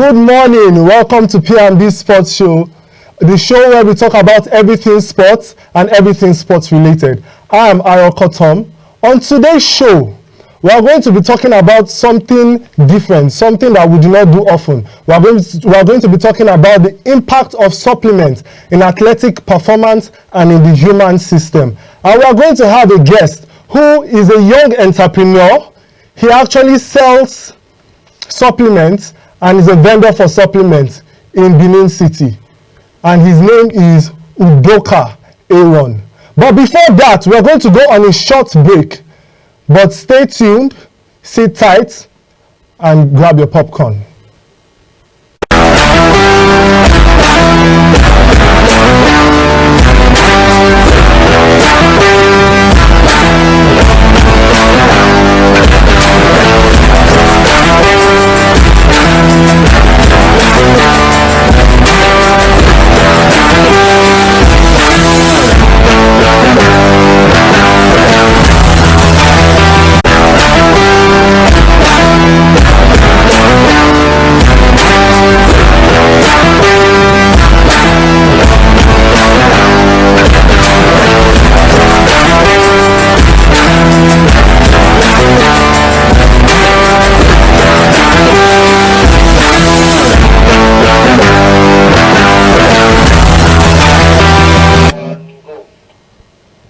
Good morning. Welcome to P&B Sports Show, the show where we talk about everything sports and everything sports related. I am Ayoko Tom. On today's show, we are going to be talking about something different, something that we do not do often. We are going to be talking about the impact of supplements in athletic performance and in the human system. And we are going to have a guest who is a young entrepreneur. He actually sells supplements and is a vendor for supplements in Benin City. And his name is Udoka Aaron. But before that, we are going to go on a short break. But stay tuned, sit tight, and grab your popcorn.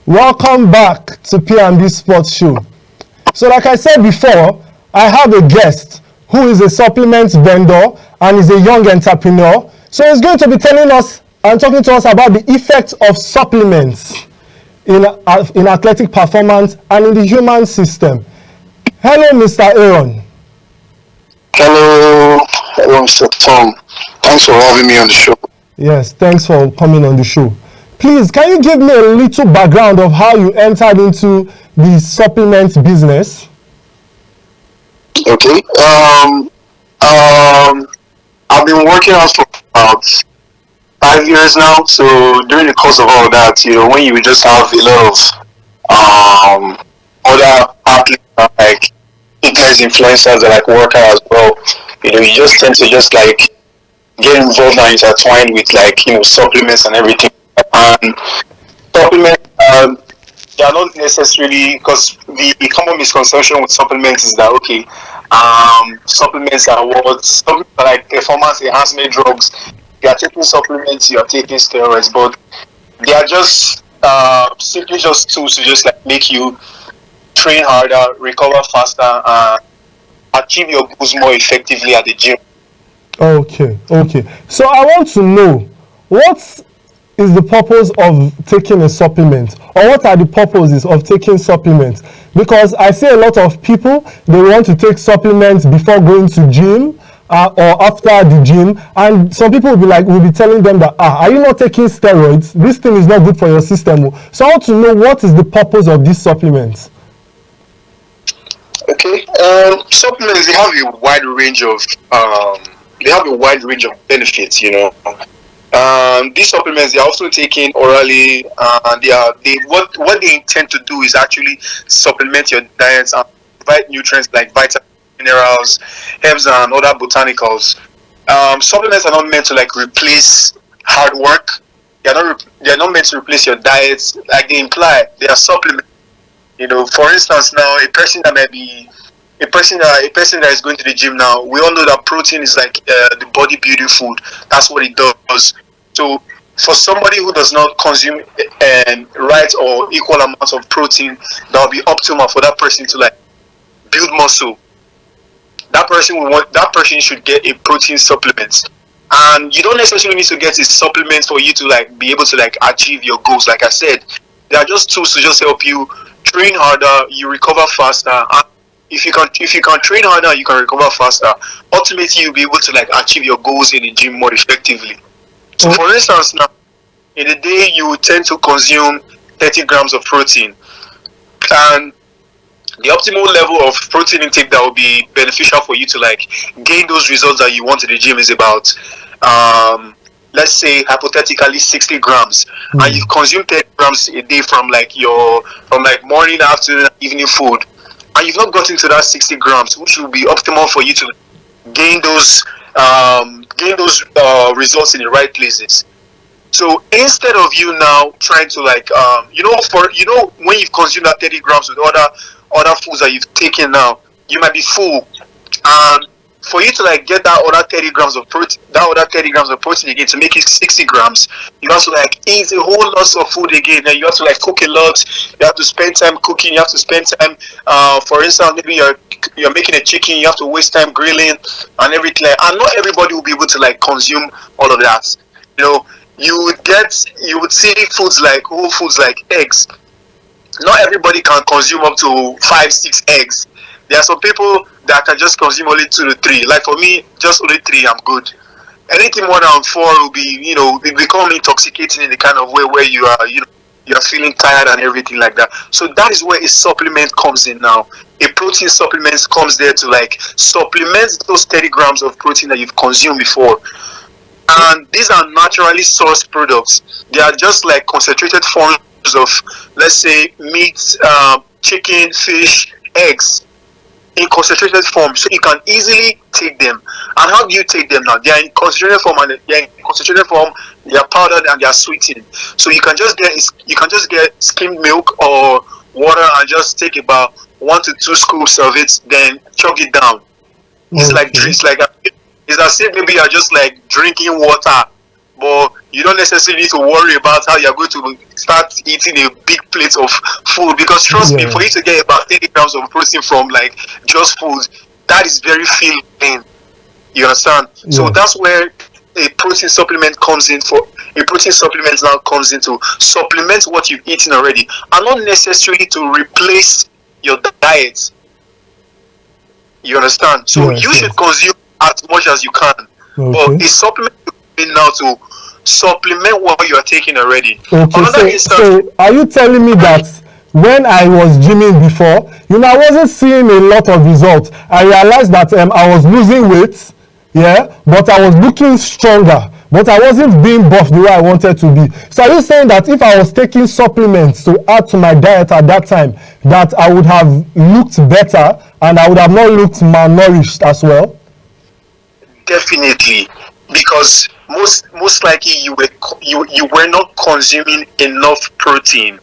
Welcome back to P&B Sports Show. So like I said before, I have a guest who is a supplements vendor and is a young entrepreneur. So he's going to be telling us and talking to us about the effects of supplements in athletic performance and in the human system. Hello, Mr. Aaron. Hello, Mr. Tom. Thanks for having me on the show. Yes, thanks for coming on the show. Please, can you give me a little background of how you entered into the supplement business? Okay. I've been working out for about 5 years now. So during the course of all that, when you just have a lot of other athletes like fitness influencers that like work out as well, you just tend to just like get involved and intertwined with like supplements and everything. And supplements, they are not necessarily, because the common misconception with supplements is that supplements are like performance enhancement drugs. You are taking supplements, you are taking steroids, but they are just simply just tools to just like make you train harder, recover faster, and achieve your goals more effectively at the gym. Okay. So I want to know, what is the purpose of taking a supplement, or what are the purposes of taking supplements? Because I see a lot of people, they want to take supplements before going to gym or after the gym, and some people will be telling them that, are you not taking steroids? This thing is not good for your system. So I want to know, what is the purpose of these supplements? Okay, supplements, they have a wide range of benefits. These supplements, they are often taken orally, and what they intend to do is actually supplement your diet and provide nutrients like vitamins, minerals, herbs, and other botanicals. Supplements are not meant to like replace hard work. They are not meant to replace your diet, like they imply. They are supplements. For instance, now a person that is going to the gym now, we all know that protein is like the body building food. That's what it does. So for somebody who does not consume right or equal amounts of protein, that will be optimal for that person to like build muscle. That person should get a protein supplement. And you don't necessarily need to get a supplement for you to like be able to like achieve your goals. Like I said, they are just tools to just help you train harder, you recover faster. And if you can train harder, you can recover faster. Ultimately, you'll be able to like achieve your goals in the gym more effectively. So for instance, now in a day you will tend to consume 30 grams of protein, and the optimal level of protein intake that will be beneficial for you to like gain those results that you want in the gym is about let's say hypothetically 60 grams, and you've consumed 30 grams a day from morning, afternoon, evening food, and you've not gotten to that 60 grams, which will be optimal for you to gain those gain those results in the right places. So instead of you now trying to like when you've consumed that 30 grams with other foods that you've taken now, you might be full, and for you to like get that other 30 grams of protein again to make it 60 grams, you have to like eat a whole lot of food again, and you have to like cook a lot. You have to spend time cooking. You have to spend time. For instance, maybe you're making a chicken. You have to waste time grilling and everything. And not everybody will be able to like consume all of that. You know, you would see foods like whole foods like eggs. Not everybody can consume up to 5-6 eggs. There are some people that can just consume only 2 to 3. Like for me, just only 3, I'm good. Anything more than 4 will be, it become intoxicating in the kind of way where you are, you're feeling tired and everything like that. So that is where a supplement comes in now. A protein supplement comes there to like supplement those 30 grams of protein that you've consumed before. And these are naturally sourced products. They are just like concentrated forms of, let's say, meat, chicken, fish, eggs, in concentrated form, so you can easily take them. And how do you take them now? They are in concentrated form, and they are powdered and they are sweetened. So you can just get skimmed milk or water and just take about 1 to 2 scoops of it, then chug it down. It's it's as if maybe you're just like drinking water, but you don't necessarily need to worry about how you're going to start eating a big plate of food, because trust me, for you to get about 30 grams of protein from like just food, that is very filling. You understand? Yeah. So that's where a protein supplement comes in. A protein supplement now comes in to supplement what you've eaten already, and not necessarily to replace your diet. You understand? So you should consume as much as you can, but a supplement is now to supplement what you are taking already. Okay, so are you telling me that when I was gymming before, I wasn't seeing a lot of results? I realized that I was losing weight, but I was looking stronger, but I wasn't being buff the way I wanted to be. So are you saying that if I was taking supplements to add to my diet at that time, that I would have looked better and I would have not looked malnourished as well? Definitely, because most likely you were not consuming enough protein,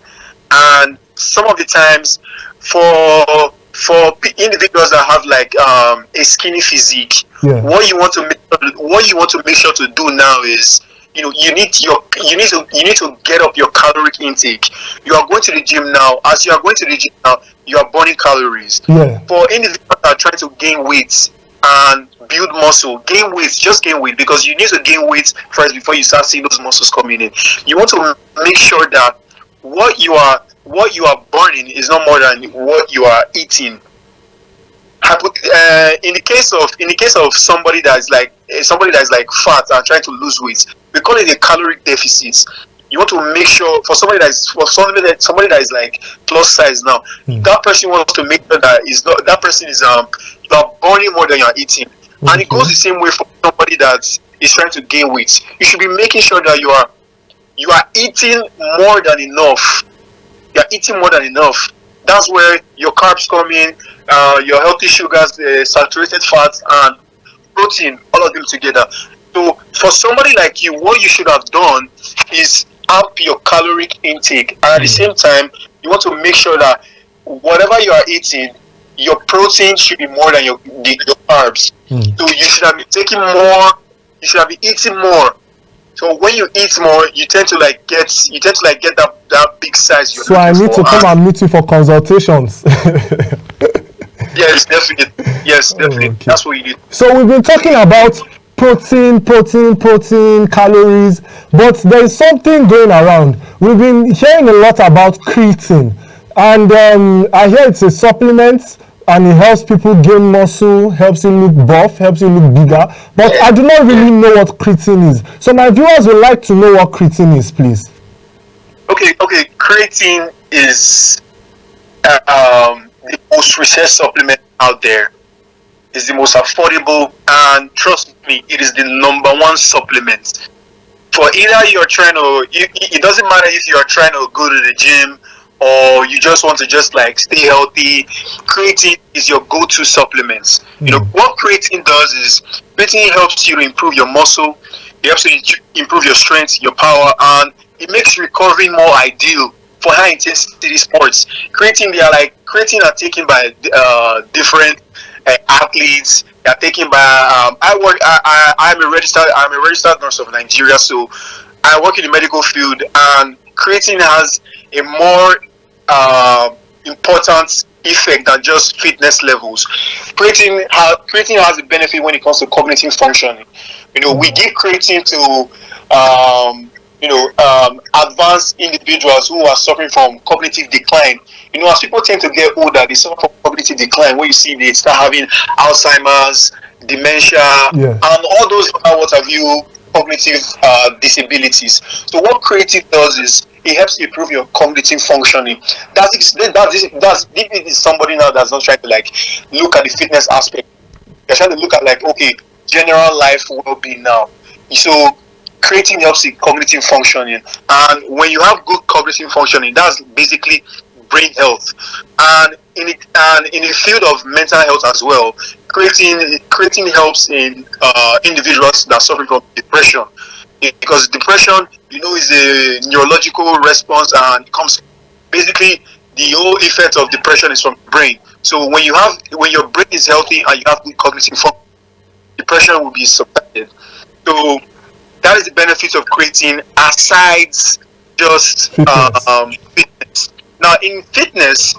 and some of the times for individuals that have like a skinny physique, what you want to make sure to do now is you need to get up your caloric intake. You are going to the gym now. As you are going to the gym now, you are burning calories. For individuals that are trying to gain weight and build muscle, just gain weight, because you need to gain weight first before you start seeing those muscles coming in. You want to make sure that what you are burning is not more than what you are eating. In the case of somebody that is like fat and trying to lose weight, we call it a caloric deficit. You want to make sure for somebody that is like plus size now, that person wants to make sure that person is you are burning more than you are eating. And it goes the same way for somebody that is trying to gain weight. You should be making sure that you are eating more than enough. You are eating more than enough. That's where your carbs come in, your healthy sugars, saturated fats, and protein, all of them together. So for somebody like you, what you should have done is up your caloric intake, and at the same time, you want to make sure that whatever you are eating, your protein should be more than your carbs. So you should have been taking more. You should have been eating more. So when you eat more, you tend to get that big size. So I need to come and meet you for consultations. Yes, definitely. Okay. That's what you need. So we've been talking about protein, calories, but there is something going around. We've been hearing a lot about creatine, and I hear it's a supplement, and it helps people gain muscle, helps you look buff, helps you look bigger. But I do not really know what creatine is. So my viewers would like to know what creatine is, please. Okay. Creatine is the most researched supplement out there. It's the most affordable, and trust me, it is the #1 supplement. For either you're trying to, it doesn't matter if you're trying to go to the gym, or you just want to just like stay healthy, creatine is your go-to supplements. You know what creatine does is creatine helps you to improve your muscle, it helps you improve your strength, your power, and it makes recovery more ideal for high intensity sports. Creatine are taken by different athletes. They are taken by I'm a registered nurse of Nigeria, so I work in the medical field, and creatine has a more important effect than just fitness levels. Creatine has a benefit when it comes to cognitive functioning. You know, we give creatine to advanced individuals who are suffering from cognitive decline. You know, as people tend to get older, they suffer from cognitive decline. When you see they start having Alzheimer's, dementia, Yes. and all those what have you cognitive disabilities. So what creatine does is it helps improve your cognitive functioning. This is somebody now that's not trying to like look at the fitness aspect. They're trying to look at like, okay, general life well-being now. So creatine helps in cognitive functioning, and when you have good cognitive functioning, that's basically brain health. And in the field of mental health as well, creatine helps in individuals that suffer from depression, because depression, you know, is a neurological response, and it comes basically the whole effect of depression is from the brain. So when your brain is healthy and you have good cognitive function, depression will be subsided. So that is the benefit of creatine aside just fitness. Now in fitness,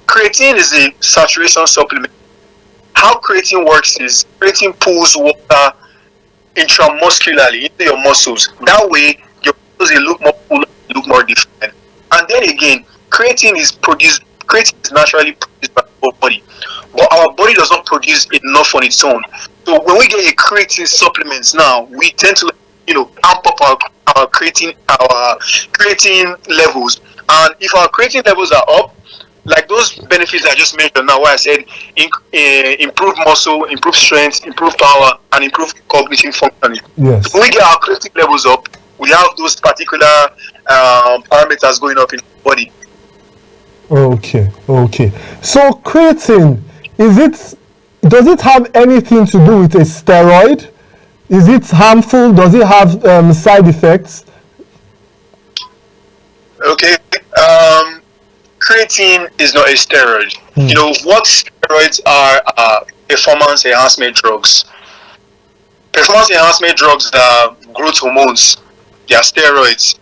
creatine is a saturation supplement. How creatine works is creatine pulls water intramuscularly into your muscles. That way your muscles will look more full, look more defined. And then again, creatine is naturally produced by our body, but our body does not produce enough on its own. So when we get a creatine supplements now, we tend to amp up our creatine levels. And if our creatine levels are up, like those benefits I just mentioned now, where I said improve muscle, improve strength, improve power, and improve cognitive functioning. Yes. So when we get our creatine levels up, we have those particular parameters going up in the body. Okay. So creatine, does it have anything to do with a steroid? Is it harmful? Does it have side effects? Okay. Creatine is not a steroid. You know what steroids are? Performance enhancement drugs. Performance enhancement drugs are growth hormones. They are steroids,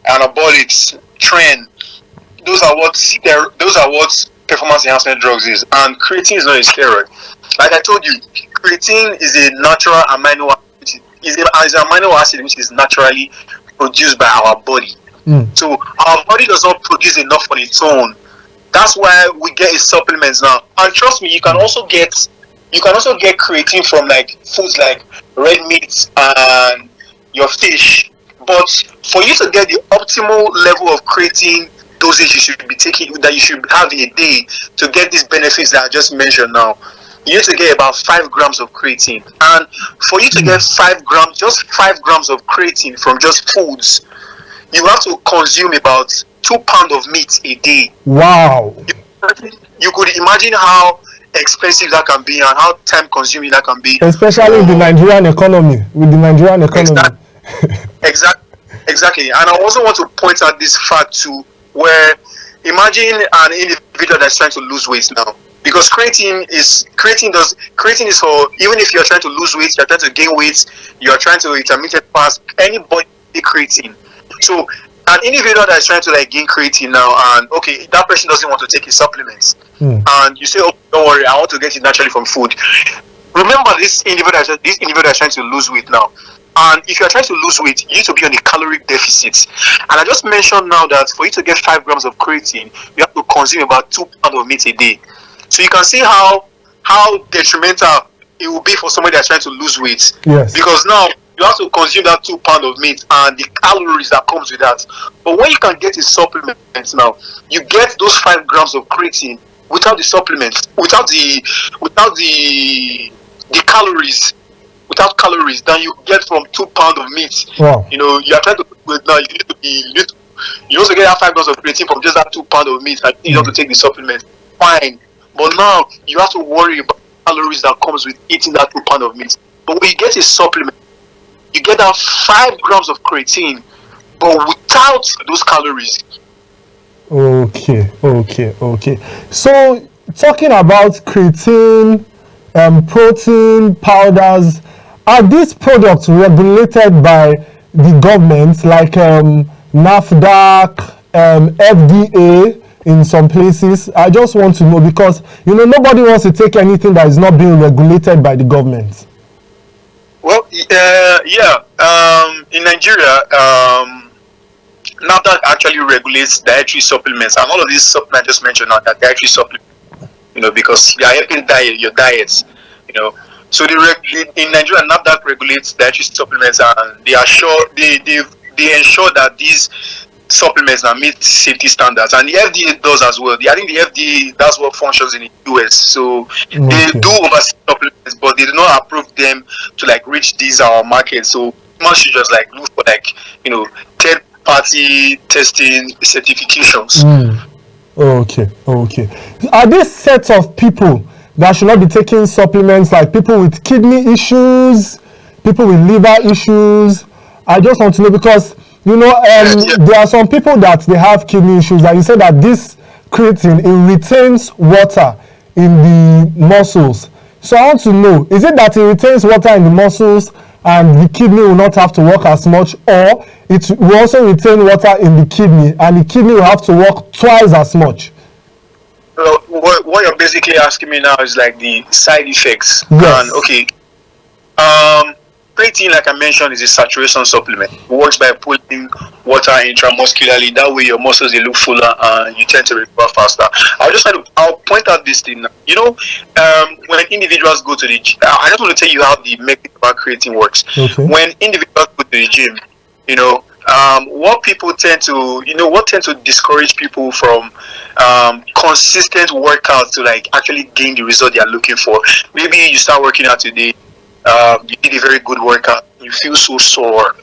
anabolics, tren. Those are what performance enhancement drugs is. And creatine is not a steroid. Like I told you, creatine is a natural amino acid. Is an amino acid which is naturally produced by our body. So our body does not produce enough on its own. That's why we get its supplements now. And trust me, you can also get creatine from like foods like red meat and your fish. But for you to get the optimal level of creatine dosage you should be taking, that you should have in a day to get these benefits that I just mentioned now, you need to get about 5 grams of creatine. And for you to get 5 grams, just 5 grams of creatine from just foods, you have to consume about 2 pounds of meat a day. Wow. You could imagine how expensive that can be and how time consuming that can be. Especially with the Nigerian economy. Exactly. And I also want to point out this fact too, where imagine an individual that's trying to lose weight now. Because creatine is for, even if you're trying to lose weight, you're trying to gain weight, you're trying to intermittent fast, anybody need creatine. So an individual that is trying to like gain creatine now, and okay, that person doesn't want to take his supplements, and you say, oh, don't worry, I want to get it naturally from food. Remember, this individual is trying to lose weight now, and if you're trying to lose weight, you need to be on a caloric deficit. And I just mentioned now that for you to get 5 grams of creatine, you have to consume about 2 pounds of meat a day. So you can see how detrimental it will be for somebody that's trying to lose weight. Yes. Because now you have to consume that 2 pounds of meat and the calories that comes with that. But when you can get the supplements now, you get those 5 grams of creatine without the supplements, without the calories, without calories, than you get from 2 pounds of meat. Wow. You know, you are trying to now you need to You also get that 5 grams of creatine from just that 2 pounds of meat, and you have to take the supplement. Fine. But now you have to worry about calories that comes with eating that 2 pounds of meat. But when you get a supplement, you get that 5 grams of creatine, but without those calories. Okay. So talking about creatine, protein powders, are these products regulated by the government, like NAFDAC, FDA in some places? I just want to know, because nobody wants to take anything that is not being regulated by the government. Well, in Nigeria, NAFDAC actually regulates dietary supplements, and all of these supplements I just mentioned are dietary supplements. Because they are helping your diets. So in Nigeria, NAFDAC regulates dietary supplements, and they ensure that these supplements now meet safety standards, and the FDA does as well. I think the FDA, that's what functions in the US. So they do oversee supplements, but they do not approve them to reach these markets. So one should just look for third party testing certifications. Okay. Are these sets of people that should not be taking supplements, like people with kidney issues, people with liver issues? I just want to know, because there are some people that they have kidney issues, and you said that this creatine, it retains water in the muscles. So I want to know, is it that it retains water in the muscles and the kidney will not have to work as much, or it will also retain water in the kidney and the kidney will have to work twice as much? So what you're basically asking me now is the side effects. Yes. And creatine, like I mentioned, is a saturation supplement. It works by pulling water intramuscularly. That way your muscles, they look fuller and you tend to recover faster. I'll point out this thing now. When individuals go to the gym, I just want to tell you how the mechanic about creatine works. Okay. When individuals go to the gym, what people tend to discourage people from consistent workouts to actually gain the result they are looking for. Maybe you start working out today, you did a very good workout, you feel so sore.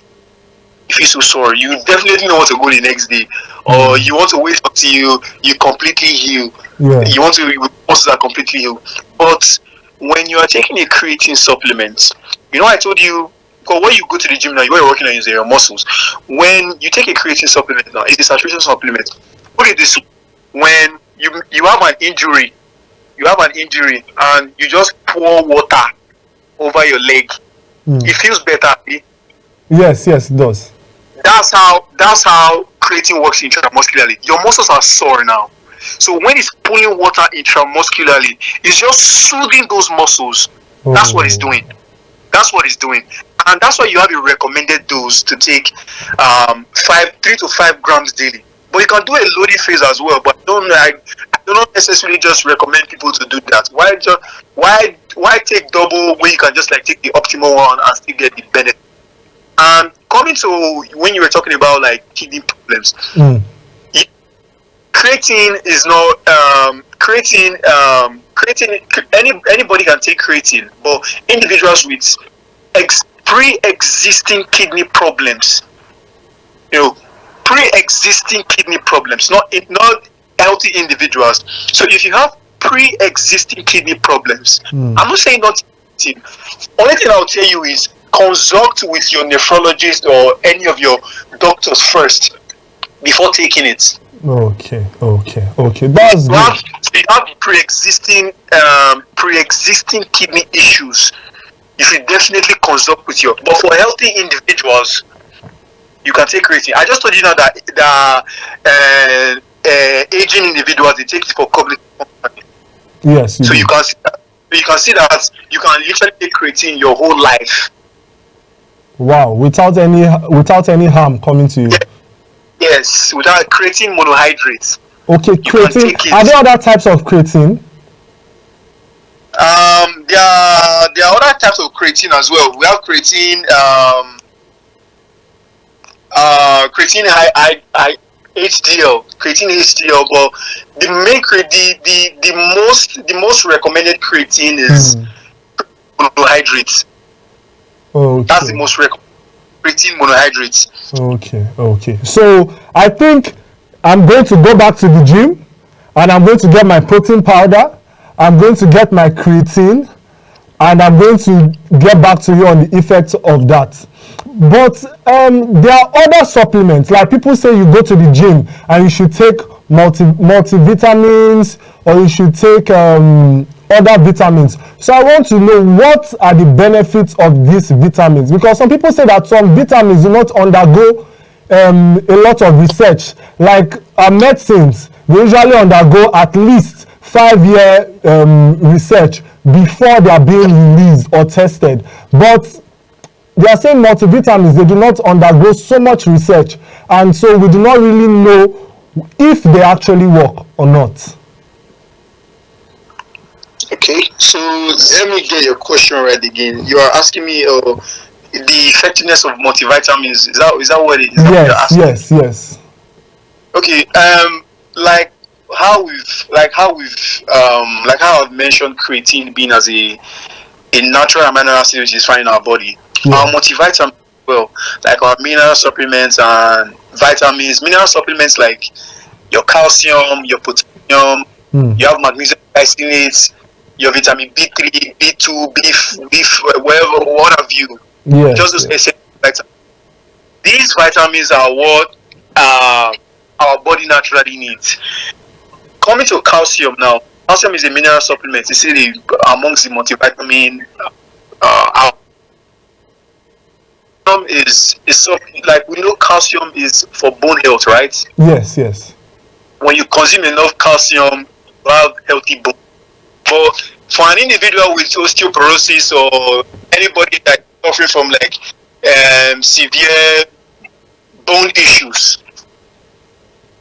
You definitely don't want to go the next day, or you want to wait until you completely heal. You want to muscles are completely healed. But when you are taking a creatine supplement, I told you, because when you go to the gym now, what you're working on is your muscles. When you take a creatine supplement now, it's a saturation supplement. Put it this way: when you have an injury, and you just pour water over your leg, it feels better. Yes, it does. That's how creatine works intramuscularly. Your muscles are sore now, so when it's pulling water intramuscularly, it's just soothing those muscles. That's what it's doing. And that's why you have a recommended dose to take 3 to 5 grams daily. But you can do a loading phase as well. But I do not necessarily just recommend people to do that. Why take double when you can just take the optimal one and still get the benefit? And coming to when you were talking about kidney problems, creatine is not anybody can take creatine, but individuals with pre-existing kidney problems, not healthy individuals. So if you have pre-existing kidney problems, I'm not saying not eating. Only thing I'll tell you is consult with your nephrologist or any of your doctors first before taking it. Okay. That's good. If you have pre-existing kidney issues, you should definitely consult with your. But for healthy individuals, you can take creatine. I just told you now that aging individuals, they take it for cognitive function. Yes. So you can see that you can literally take creatine your whole life. Wow, without any harm coming to you. Yes, without creatine monohydrate. Okay, creatine. Are there other types of creatine? There are other types of creatine as well. We have creatine, creatine HDL, but the main the most recommended creatine is monohydrate. Okay. That's the most recommended creatine monohydrate. Okay. So I think I'm going to go back to the gym, and I'm going to get my protein powder. I'm going to get my creatine, and I'm going to get back to you on the effects of that. But there are other supplements, like people say you go to the gym and you should take multivitamins, or you should take other vitamins. So I want to know, what are the benefits of these vitamins? Because some people say that some vitamins do not undergo a lot of research. Like medicines, they usually undergo at least 5-year research before they are being released or tested. But they are saying multivitamins, they do not undergo so much research, and so we do not really know if they actually work or not. Okay, so let me get your question right again. You are asking me the effectiveness of multivitamins. Is that what it is? Yes. Okay, like how I've mentioned creatine being as a natural amino acid which is found in our body. Our multivitamins, well, like our mineral supplements and vitamins, mineral supplements like your calcium, your potassium, you have magnesium glycinate, your vitamin B3, B2, beef, whatever, what have you. Just those essential vitamins. These vitamins are what our body naturally needs. Coming to calcium now, calcium is a mineral supplement. It's amongst the multivitamin. Is like, we know calcium is for bone health, right? Yes. When you consume enough calcium, you have healthy bone. But for an individual with osteoporosis or anybody that is suffering from like severe bone issues,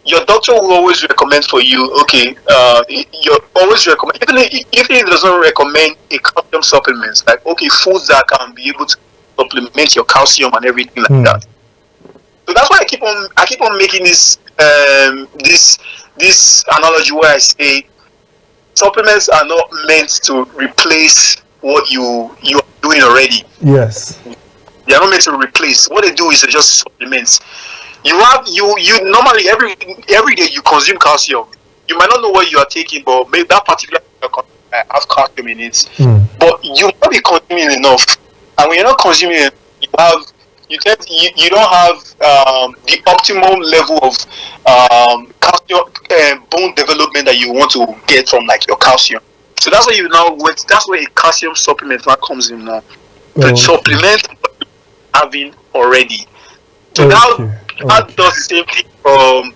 your doctor will always recommend for you, you always recommend, even if he doesn't recommend a calcium supplement, like, foods that can be able to supplement your calcium and everything like that. So that's why I keep on making this analogy where I say supplements are not meant to replace what you are doing already. Yes. They are not meant to replace. What they do is they just supplements. You normally every day you consume calcium. You might not know what you are taking, but maybe that particular have calcium in it. But you might be consuming enough. And when you're not consuming it, you don't have the optimum level of calcium bone development that you want to get from like your calcium. So that's why that's where a calcium supplement now comes in now. To supplement what you're having already. So that does the same thing from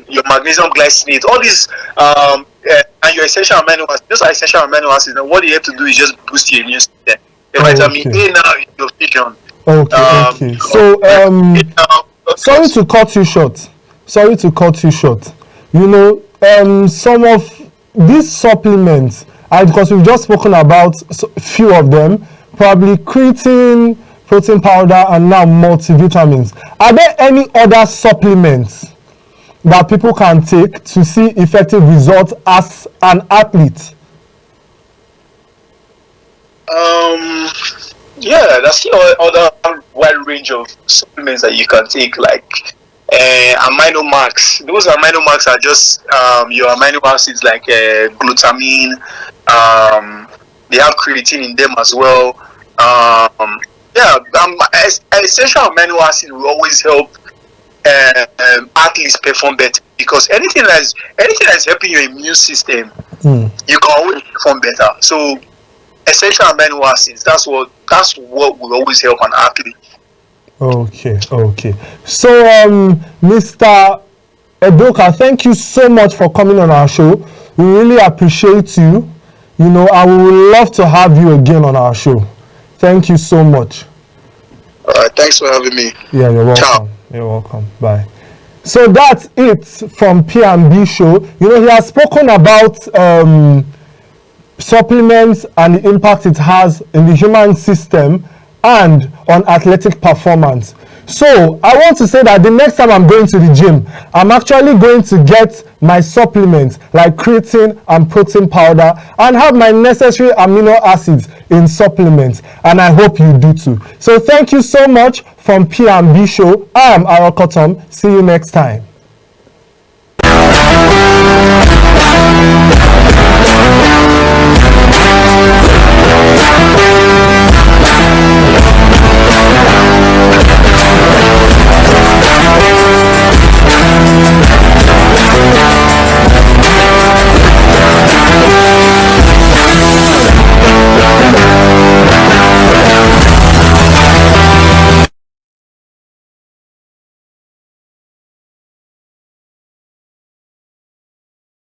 your magnesium glycinate, all these and your essential amino acids. Those are essential amino acids. And what you have to do is just boost your immune system. The vitamin A now is your vision. Okay. So sorry to cut you short. You know, some of these supplements, because we've just spoken about a few of them, probably creatine, protein powder, and now multivitamins. Are there any other supplements that people can take to see effective results as an athlete? That's the other wide range of supplements that you can take, like amino max. Those amino max are just your amino acids like glutamine. They have creatine in them as well. Essential amino acid will always help athletes perform better, because anything that's helping your immune system, you can always perform better. So essential amino acids, that's what will always help an athlete. Okay. So Mr. Edoka, thank you so much for coming on our show. We really appreciate you. You know, I would love to have you again on our show. Thank you so much. All right, thanks for having me. Yeah, you're welcome. Ciao. You're welcome. Bye. So that's it from P&B show. You know, he has spoken about supplements and the impact it has in the human system and on athletic performance. So I want to say that the next time I'm going to the gym, I'm actually going to get my supplements like creatine and protein powder and have my necessary amino acids in supplements, and I hope you do too. So thank you so much from P&B Show. I am Arokotom. See you next time.